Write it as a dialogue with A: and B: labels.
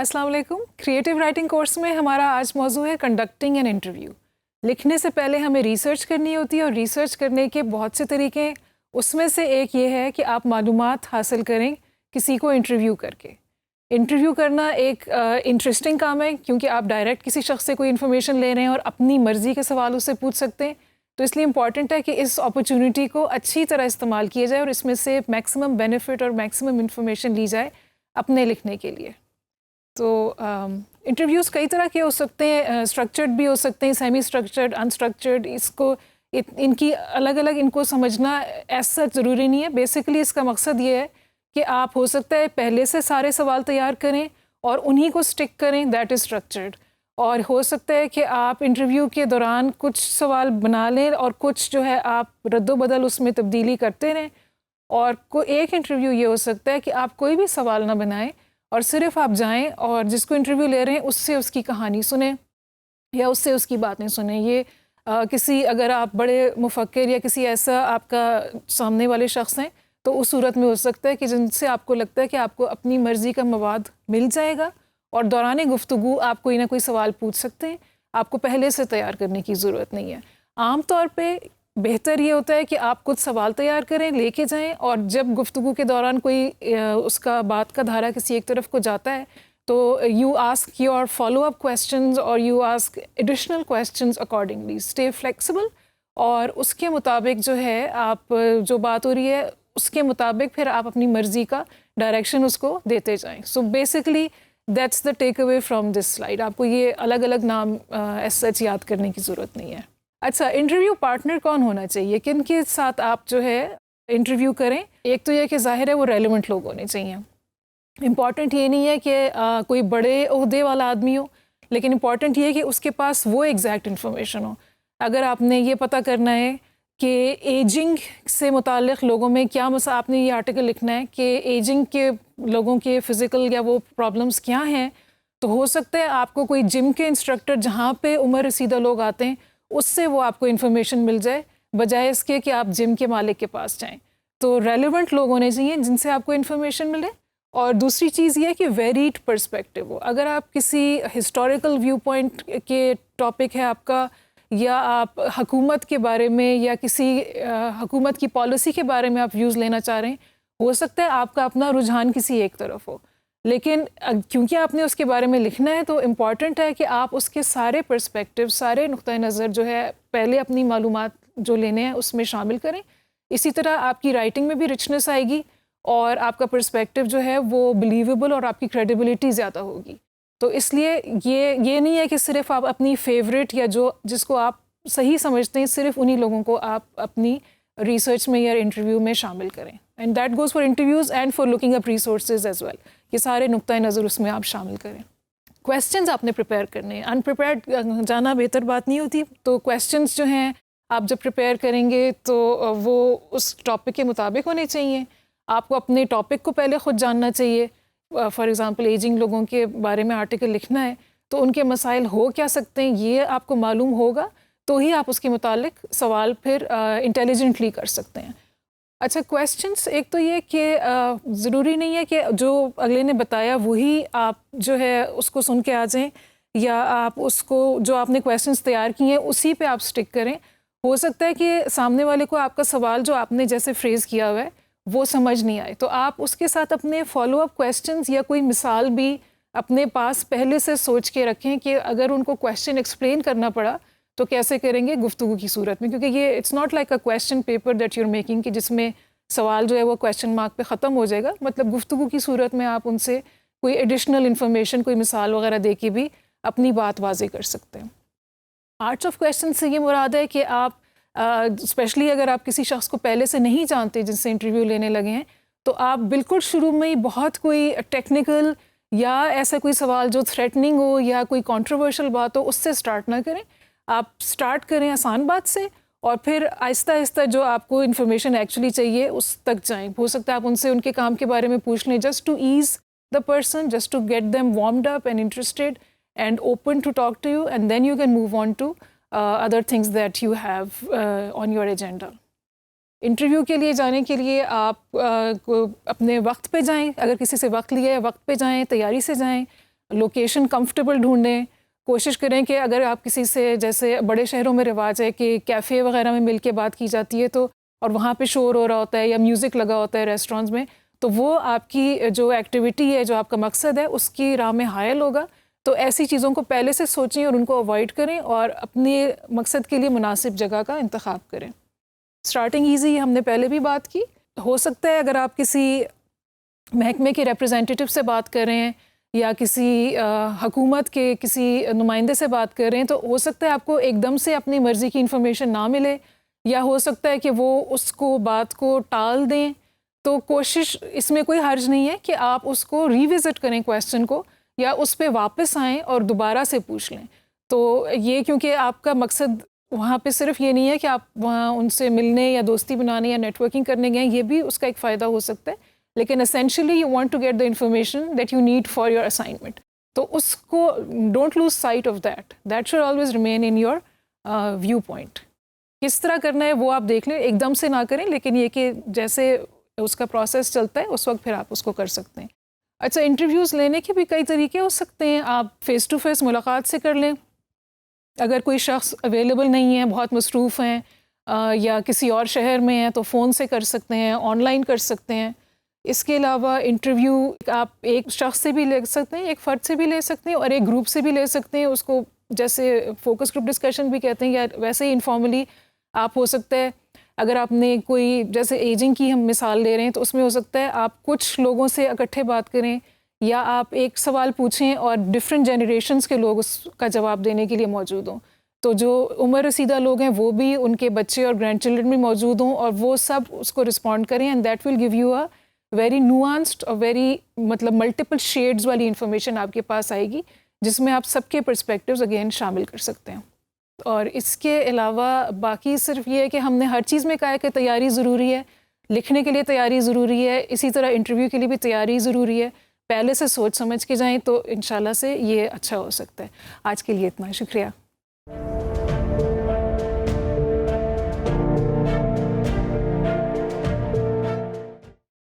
A: अस्सलाम वालेकुम। Creative writing course में हमारा आज मौजू है कंडक्टिंग एन इंटरव्यू। लिखने से पहले हमें रिसर्च करनी होती है और रिसर्च करने के बहुत से तरीके हैं। उसमें से एक ये है कि आप मालूमात हासिल करें किसी को इंटरव्यू करके। इंटरव्यू करना एक इंटरेस्टिंग काम है क्योंकि आप डायरेक्ट किसी शख्स से कोई इन्फॉर्मेशन ले रहे हैं और अपनी मर्ज़ी के सवाल उससे पूछ सकते हैं। तो इसलिए इम्पॉर्टेंट है कि इस अपॉर्चुनिटी को अच्छी तरह इस्तेमाल किया जाए और इसमें से मैक्सिमम बेनिफिट और मैक्सिमम इन्फॉर्मेशन ली जाए अपने लिखने के लिए। तो इंटरव्यूज़ कई तरह के हो सकते हैं, स्ट्रक्चर्ड भी हो सकते हैं, सेमी स्ट्रक्चर्ड, अनस्ट्रक्चर्ड। इसको इनकी अलग अलग इनको समझना ऐसा ज़रूरी नहीं है। बेसिकली इसका मकसद ये है कि आप हो सकता है पहले से सारे सवाल तैयार करें और उन्हीं को स्टिक करें, दैट इज़ स्ट्रक्चर्ड। और हो सकता है कि आप इंटरव्यू के दौरान कुछ सवाल बना लें और कुछ जो है आप रद्दो-बदल उसमें तब्दीली करते रहें। और एक इंटरव्यू ये हो सकता है कि आप कोई भी सवाल ना बनाएं और सिर्फ आप जाएं और जिसको इंटरव्यू ले रहे हैं उससे उसकी कहानी सुने या उससे उसकी बातें सुने। ये किसी अगर आप बड़े मुफक्किर या किसी ऐसा आपका सामने वाले शख्स हैं तो उस सूरत में हो सकता है कि जिनसे आपको लगता है कि आपको अपनी मर्ज़ी का मवाद मिल जाएगा और दौरान गुफ्तगू आप कोई ना कोई सवाल पूछ सकते हैं। आपको पहले से तैयार करने की ज़रूरत नहीं है। आम तौर पे बेहतर ये होता है कि आप कुछ सवाल तैयार करें, लेके जाएं और जब गुफ्तगू के दौरान कोई उसका बात का धारा किसी एक तरफ को जाता है तो you ask your follow up questions और you ask additional questions accordingly. Stay flexible और उसके मुताबिक जो है आप जो बात हो रही है उसके मुताबिक फिर आप अपनी मर्ज़ी का डायरेक्शन उसको देते जाएं। So basically that's the takeaway from this slide. आपको ये अलग अलग नाम ऐसा सच याद करने की ज़रूरत नहीं है। अच्छा, इंटरव्यू पार्टनर कौन होना चाहिए, किन के साथ आप जो है इंटरव्यू करें? एक तो ये कि ज़ाहिर है वो रेलेवेंट लोग होने चाहिए। इम्पॉर्टेंट ये नहीं है कि कोई बड़े ओहदे वाला आदमी हो, लेकिन इम्पॉर्टेंट ये है कि उसके पास वो एग्जैक्ट इन्फॉर्मेशन हो। अगर आपने ये पता करना है कि एजिंग से मुताल्लिक़ लोगों में क्या मसा, आपने ये आर्टिकल लिखना है कि एजिंग के लोगों के फ़िज़िकल या वो प्रॉब्लम्स क्या हैं, तो हो सकता है आपको कोई जिम के इंस्ट्रक्टर जहाँ पे उम्र रसीदा लोग आते हैं उससे वो आपको इन्फॉर्मेशन मिल जाए, बजाय इसके कि आप जिम के मालिक के पास जाएं। तो रेलेवेंट लोग होने चाहिए जिनसे आपको इन्फॉर्मेशन मिले। और दूसरी चीज़ ये है कि वेरीड पर्सपेक्टिव हो। अगर आप किसी हिस्टोरिकल व्यू पॉइंट के टॉपिक है आपका, या आप हुकूमत के बारे में या किसी हुकूमत की पॉलिसी के बारे में आप व्यूज़ लेना चाह रहे हैं, हो सकता है आपका अपना रुझान किसी एक तरफ हो, लेकिन क्योंकि आपने उसके बारे में लिखना है तो इम्पॉर्टेंट है कि आप उसके सारे पर्सपेक्टिव, सारे नुक्ता नज़र जो है पहले अपनी मालूमात जो लेने हैं उसमें शामिल करें। इसी तरह आपकी राइटिंग में भी रिचनेस आएगी और आपका पर्सपेक्टिव जो है वो बिलीवेबल और आपकी क्रेडिबिलिटी ज़्यादा होगी। तो इसलिए ये नहीं है कि सिर्फ आप अपनी फेवरेट या जिसको आप सही समझते हैं सिर्फ उन्हीं लोगों को आप अपनी रिसर्च में या इंटरव्यू में शामिल करें। And that goes for interviews and for looking up resources as well. ये सारे नुक्ता नज़र उसमें आप शामिल करें। क्वेश्चंस आपने प्रिपेयर करने हैं। अनप्रिपेयर्ड जाना बेहतर बात नहीं होती। तो क्वेश्चंस जो हैं आप जब प्रिपेयर करेंगे तो वो उस टॉपिक के मुताबिक होने चाहिए। आपको अपने टॉपिक को पहले ख़ुद जानना चाहिए। फॉर एग्ज़ाम्पल एजिंग लोगों के बारे में आर्टिकल लिखना है तो उनके मसाइल हो क्या सकते हैं ये आपको मालूम होगा, तो ही आप उसके मुतालिक सवाल फिर इंटेलिजेंटली कर सकते हैं। अच्छा, क्वेश्चंस एक तो ये कि ज़रूरी नहीं है कि जो अगले ने बताया वही आप जो है उसको सुन के आ जाएं, या आप उसको जो आपने क्वेश्चंस तैयार किए हैं उसी पे आप स्टिक करें। हो सकता है कि सामने वाले को आपका सवाल जो आपने जैसे फ्रेज़ किया हुआ है वो समझ नहीं आए, तो आप उसके साथ अपने फॉलो अप क्वेश्चंस या कोई मिसाल भी अपने पास पहले से सोच के रखें कि अगर उनको क्वेश्चन एक्सप्लेन करना पड़ा तो कैसे करेंगे गुफ्तगू की सूरत में। क्योंकि ये it's not like a question paper that you are making कि जिसमें सवाल जो है वो क्वेश्चन मार्क पे ख़त्म हो जाएगा। मतलब गुफ्तगू की सूरत में आप उनसे कोई एडिशनल इन्फॉर्मेशन, कोई मिसाल वगैरह दे के भी अपनी बात वाज़े कर सकते हैं। आर्ट्स ऑफ क्वेश्चन से ये मुराद है कि आप स्पेशली अगर आप किसी शख्स को पहले से नहीं जानते जिनसे इंटरव्यू लेने लगे हैं, तो आप बिल्कुल शुरू में ही बहुत कोई टेक्निकल या ऐसा कोई सवाल जो थ्रेटनिंग हो या कोई कंट्रोवर्शियल बात हो उससे स्टार्ट ना करें। आप स्टार्ट करें आसान बात से और फिर आहिस्ता आहिस्ता जो आपको इन्फॉर्मेशन एक्चुअली चाहिए उस तक जाएं। हो सकता है आप उनसे उनके काम के बारे में पूछ लें, just to ease the person, just to get them warmed up and interested and open to talk to you, and then you can move on to other things that you have on your agenda. Interview के लिए जाने के लिए आप अपने वक्त पे जाएं। अगर किसी से वक्त लिया है वक्त पे जाएं, तैयारी से जाएं। लोकेशन कंफर्टेबल ढूंढें। कोशिश करें कि अगर आप किसी से, जैसे बड़े शहरों में रिवाज है कि कैफ़े वगैरह में मिल के बात की जाती है, तो और वहाँ पे शोर हो रहा होता है या म्यूज़िक लगा होता है रेस्टोरेंट्स में, तो वो आपकी जो एक्टिविटी है, जो आपका मकसद है, उसकी राह में हायल होगा। तो ऐसी चीज़ों को पहले से सोचें और उनको अवॉइड करें और अपने मकसद के लिए मुनासिब जगह का इंतखाब करें। स्टार्टिंग ईजी हमने पहले भी बात की। हो सकता है अगर आप किसी महकमे के रिप्रेजेंटेटिव से बात कर रहे हैं या किसी हुकूमत के किसी नुमाइंदे से बात कर रहे हैं, तो हो सकता है आपको एकदम से अपनी मर्ज़ी की इन्फॉर्मेशन ना मिले, या हो सकता है कि वो उसको बात को टाल दें। तो कोशिश, इसमें कोई हर्ज नहीं है कि आप उसको रिविज़िट करें क्वेश्चन को, या उस पे वापस आएँ और दोबारा से पूछ लें। तो ये, क्योंकि आपका मकसद वहाँ पे सिर्फ ये नहीं है कि आप वहाँ उनसे मिलने या दोस्ती बनाने या नेटवर्किंग करने गए, ये भी उसका एक फ़ायदा हो सकता है, लेकिन essentially you want to get the information that you need for your assignment. तो उसको don't lose sight of that should always remain in your viewpoint. किस तरह करना है वो आप देख लें, एकदम से ना करें, लेकिन ये कि जैसे उसका प्रोसेस चलता है उस वक्त फिर आप उसको कर सकते हैं। अच्छा, इंटरव्यूज़ लेने के भी कई तरीके हो सकते हैं। आप फ़ेस टू फेस मुलाकात से कर लें, अगर कोई शख्स अवेलेबल नहीं है, बहुत मसरूफ़ हैं, या किसी और शहर में हैं, तो फ़ोन से कर सकते हैं, ऑनलाइन कर सकते हैं। इसके अलावा इंटरव्यू आप एक शख्स से भी ले सकते हैं, एक फ़र्द से भी ले सकते हैं, और एक ग्रुप से भी ले सकते हैं। उसको जैसे फ़ोकस ग्रुप डिस्कशन भी कहते हैं, या वैसे ही इनफॉर्मली आप, हो सकता है अगर आपने कोई, जैसे एजिंग की हम मिसाल ले रहे हैं, तो उसमें हो सकता है आप कुछ लोगों से इकट्ठे बात करें, या आप एक सवाल पूछें और डिफरेंट जनरेशन्स के लोग उसका जवाब देने के लिए मौजूद हों। तो जो उम्र रसीदा लोग हैं वो भी, उनके बच्चे और ग्रैंड चिल्ड्रन भी मौजूद हों, और वो सब उसको रिस्पॉन्ड करें, and that will give you a very nuanced और वेरी, मतलब मल्टीपल शेड्स वाली इंफॉर्मेशन आपके पास आएगी, जिसमें आप सबके पर्सपेक्टिव्स अगेन शामिल कर सकते हैं। और इसके अलावा बाकी सिर्फ ये है कि हमने हर चीज़ में कहा है कि तैयारी ज़रूरी है, लिखने के लिए तैयारी ज़रूरी है, इसी तरह इंटरव्यू के लिए भी तैयारी ज़रूरी है। पहले से सोच समझ के जाएं तो इंशाल्लाह से ये अच्छा हो सकता है। आज के लिए इतना, शुक्रिया।